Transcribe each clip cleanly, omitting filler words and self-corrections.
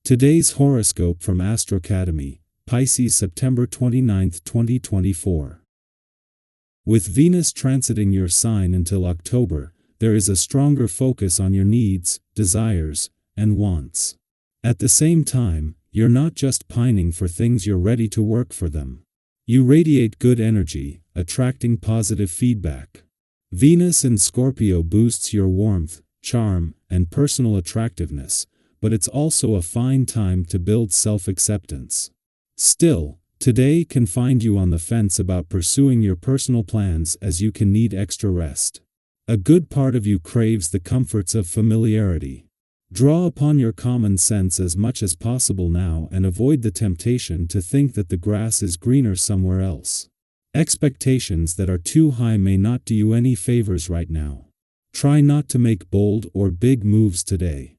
Today's horoscope from Astrocademy, Pisces September 29, 2024. With Venus transiting your sign until October, there is a stronger focus on your needs, desires, and wants. At the same time, you're not just pining for things, you're ready to work for them. You radiate good energy, attracting positive feedback. Venus in Scorpio boosts your warmth, charm, and personal attractiveness, but it's also a fine time to build self-acceptance. Still, today can find you on the fence about pursuing your personal plans, as you can need extra rest. A good part of you craves the comforts of familiarity. Draw upon your common sense as much as possible now and avoid the temptation to think that the grass is greener somewhere else. Expectations that are too high may not do you any favors right now. Try not to make bold or big moves today.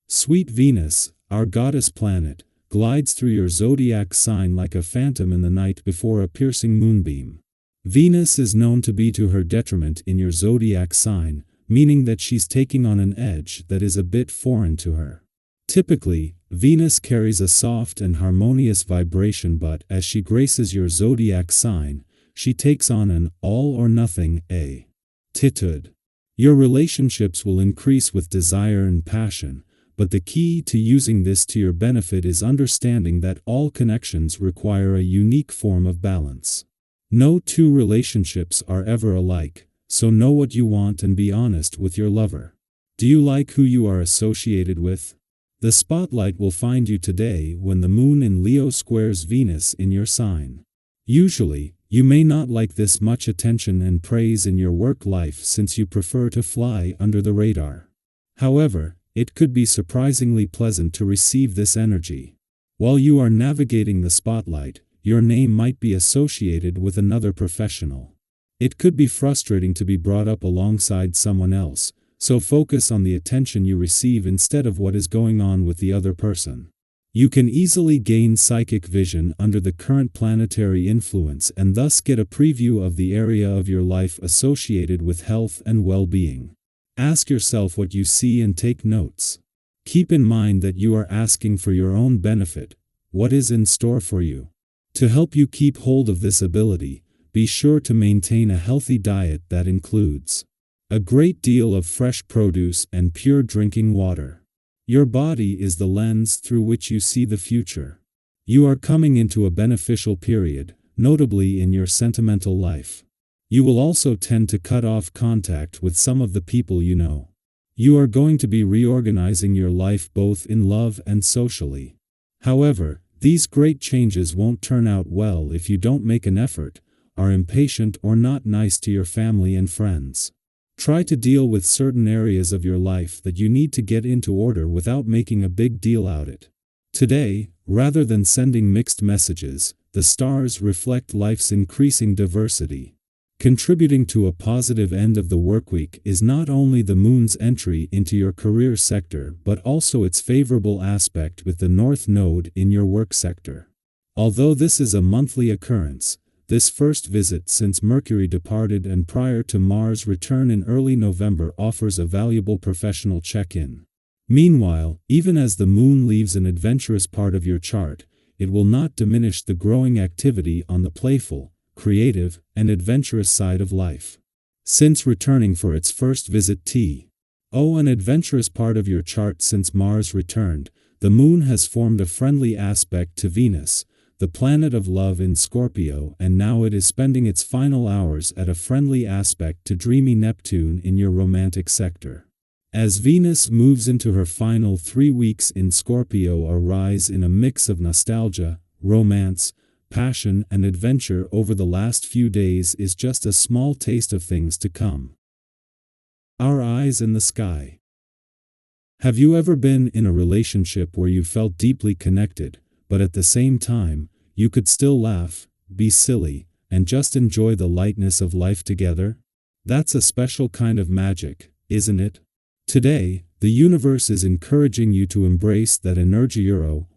Sweet Venus, our goddess planet, glides through your zodiac sign like a phantom in the night before a piercing moonbeam. Venus is known to be to her detriment in your zodiac sign, meaning that she's taking on an edge that is a bit foreign to her. Typically, Venus carries a soft and harmonious vibration, but as she graces your zodiac sign, she takes on an all-or-nothing attitude. Your relationships will increase with desire and passion, but the key to using this to your benefit is understanding that all connections require a unique form of balance. No two relationships are ever alike, so know what you want and be honest with your lover. Do you like who you are associated with? The spotlight will find you today when the moon in Leo squares Venus in your sign. Usually, you may not like this much attention and praise in your work life since you prefer to fly under the radar. However, it could be surprisingly pleasant to receive this energy. While you are navigating the spotlight, your name might be associated with another professional. It could be frustrating to be brought up alongside someone else, so focus on the attention you receive instead of what is going on with the other person. You can easily gain psychic vision under the current planetary influence and thus get a preview of the area of your life associated with health and well-being. Ask yourself what you see and take notes. Keep in mind that you are asking for your own benefit. What is in store for you? To help you keep hold of this ability, be sure to maintain a healthy diet that includes a great deal of fresh produce and pure drinking water. Your body is the lens through which you see the future. You are coming into a beneficial period, notably in your sentimental life. You will also tend to cut off contact with some of the people you know. You are going to be reorganizing your life both in love and socially. However, these great changes won't turn out well if you don't make an effort, are impatient, or not nice to your family and friends. Try to deal with certain areas of your life that you need to get into order without making a big deal out of it. Today, rather than sending mixed messages, the stars reflect life's increasing diversity. Contributing to a positive end of the workweek is not only the moon's entry into your career sector but also its favorable aspect with the North Node in your work sector. Although this is a monthly occurrence, this first visit since Mercury departed and prior to Mars' return in early November offers a valuable professional check-in. Meanwhile, even as the moon leaves an adventurous part of your chart, it will not diminish the growing activity on the playful, creative, and adventurous side of life. Since returning for its first visit an adventurous part of your chart since Mars returned, the moon has formed a friendly aspect to Venus, the planet of love in Scorpio, and now it is spending its final hours at a friendly aspect to dreamy Neptune in your romantic sector. As Venus moves into her final 3 weeks in Scorpio, a rise in a mix of nostalgia, romance, passion, and adventure over the last few days is just a small taste of things to come. Our eyes in the sky. Have you ever been in a relationship where you felt deeply connected, but at the same time, you could still laugh, be silly, and just enjoy the lightness of life together? That's a special kind of magic, isn't it? Today, the universe is encouraging you to embrace that energy,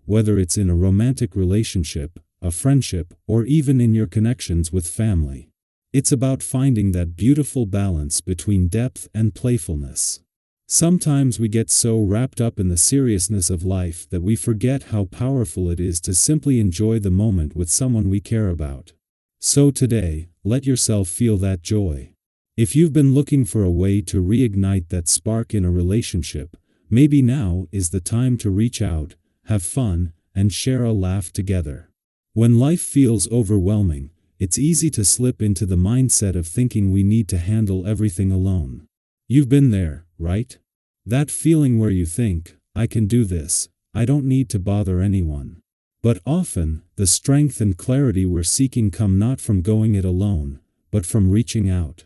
whether it's in a romantic relationship, a friendship, or even in your connections with family. It's about finding that beautiful balance between depth and playfulness. Sometimes we get so wrapped up in the seriousness of life that we forget how powerful it is to simply enjoy the moment with someone we care about. So today, let yourself feel that joy. If you've been looking for a way to reignite that spark in a relationship, maybe now is the time to reach out, have fun, and share a laugh together. When life feels overwhelming, it's easy to slip into the mindset of thinking we need to handle everything alone. You've been there, right? That feeling where you think, I can do this, I don't need to bother anyone. But often, the strength and clarity we're seeking come not from going it alone, but from reaching out.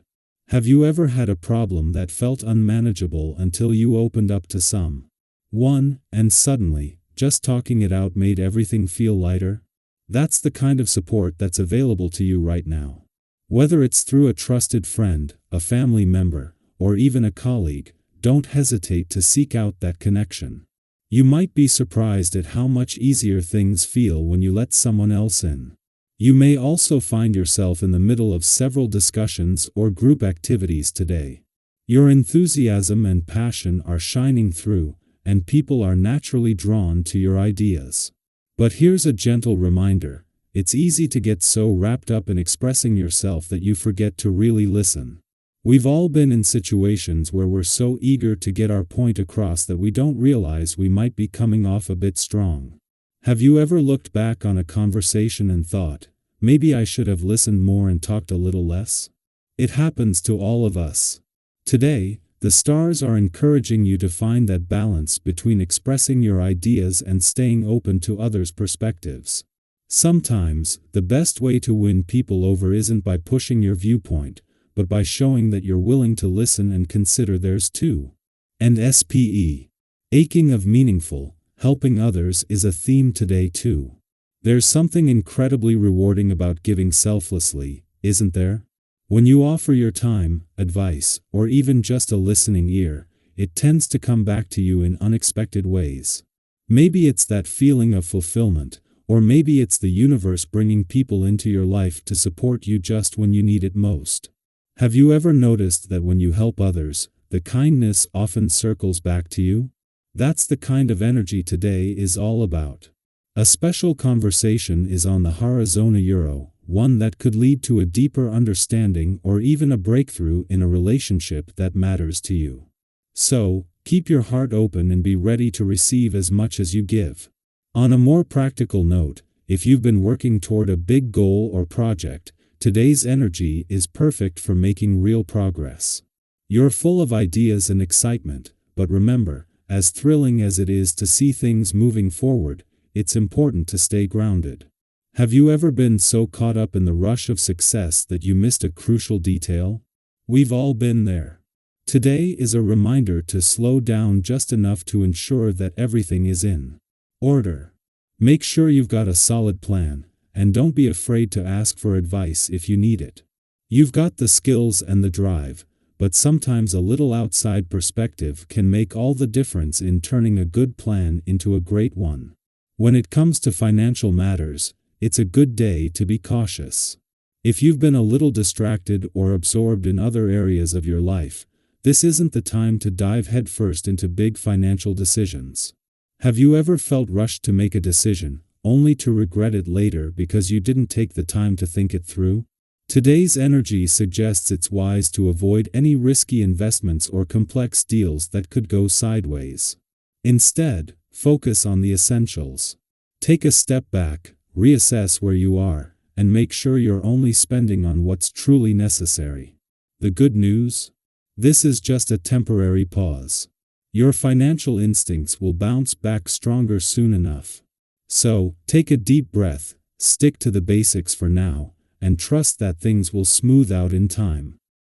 Have you ever had a problem that felt unmanageable until you opened up to someone, and suddenly, just talking it out made everything feel lighter? That's the kind of support that's available to you right now. Whether it's through a trusted friend, a family member, or even a colleague, don't hesitate to seek out that connection. You might be surprised at how much easier things feel when you let someone else in. You may also find yourself in the middle of several discussions or group activities today. Your enthusiasm and passion are shining through, and people are naturally drawn to your ideas. But here's a gentle reminder: it's easy to get so wrapped up in expressing yourself that you forget to really listen. We've all been in situations where we're so eager to get our point across that we don't realize we might be coming off a bit strong. Have you ever looked back on a conversation and thought, maybe I should have listened more and talked a little less? It happens to all of us. Today, the stars are encouraging you to find that balance between expressing your ideas and staying open to others' perspectives. Sometimes, the best way to win people over isn't by pushing your viewpoint, but by showing that you're willing to listen and consider theirs too. And aching of meaningful, helping others is a theme today too. There's something incredibly rewarding about giving selflessly, isn't there? When you offer your time, advice, or even just a listening ear, it tends to come back to you in unexpected ways. Maybe it's that feeling of fulfillment, or maybe it's the universe bringing people into your life to support you just when you need it most. Have you ever noticed that when you help others, the kindness often circles back to you? That's the kind of energy today is all about. A special conversation is on the horizon, one that could lead to a deeper understanding or even a breakthrough in a relationship that matters to you. So, keep your heart open and be ready to receive as much as you give. On a more practical note, if you've been working toward a big goal or project, today's energy is perfect for making real progress. You're full of ideas and excitement, but remember, as thrilling as it is to see things moving forward, it's important to stay grounded. Have you ever been so caught up in the rush of success that you missed a crucial detail? We've all been there. Today is a reminder to slow down just enough to ensure that everything is in order. Make sure you've got a solid plan, and don't be afraid to ask for advice if you need it. You've got the skills and the drive, but sometimes a little outside perspective can make all the difference in turning a good plan into a great one. When it comes to financial matters, it's a good day to be cautious. If you've been a little distracted or absorbed in other areas of your life, this isn't the time to dive headfirst into big financial decisions. Have you ever felt rushed to make a decision, only to regret it later because you didn't take the time to think it through? Today's energy suggests it's wise to avoid any risky investments or complex deals that could go sideways. Instead, focus on the essentials. Take a step back, reassess where you are, and make sure you're only spending on what's truly necessary. The good news? This is just a temporary pause. Your financial instincts will bounce back stronger soon enough. So, take a deep breath, stick to the basics for now, and trust that things will smooth out in time.